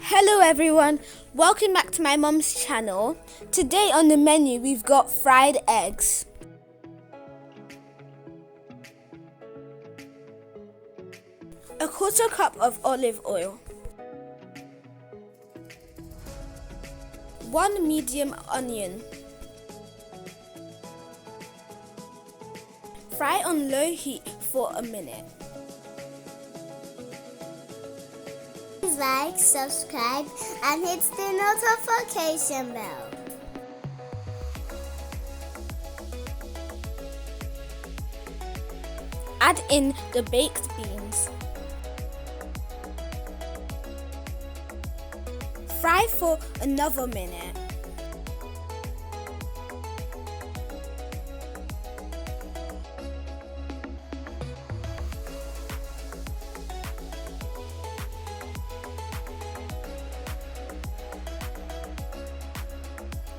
Hello everyone, welcome back to my mum's channel. Today on the menu we've got fried eggs, a quarter cup of olive oil, 1 medium onion. Fry on low heat for a minute. Please like, subscribe, and hit the notification bell. Add in the baked beans. Fry for another minute.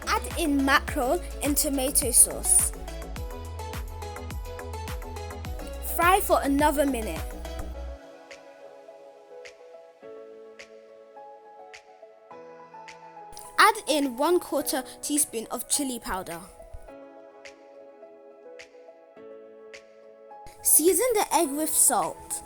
Add in mackerel and tomato sauce. Fry for another minute. Add in 1/4 teaspoon of chili powder. Season the egg with salt.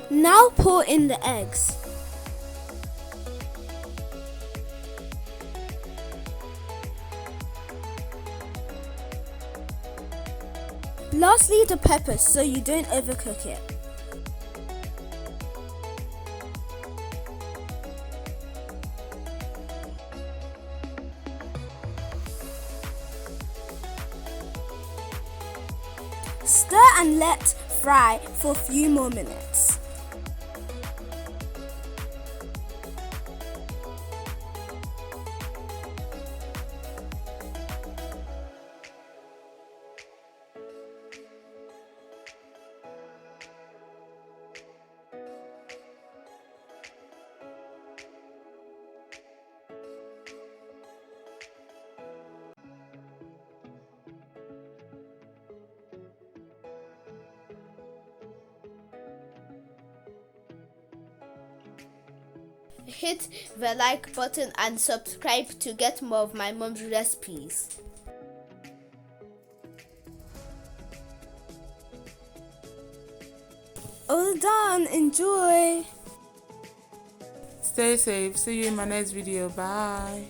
Now pour in the eggs. Lastly, the peppers so you don't overcook it. Stir and let fry for a few more minutes. Hit the like button and subscribe to get more of my mom's recipes. All done, enjoy! Stay safe, see you in my next video, bye.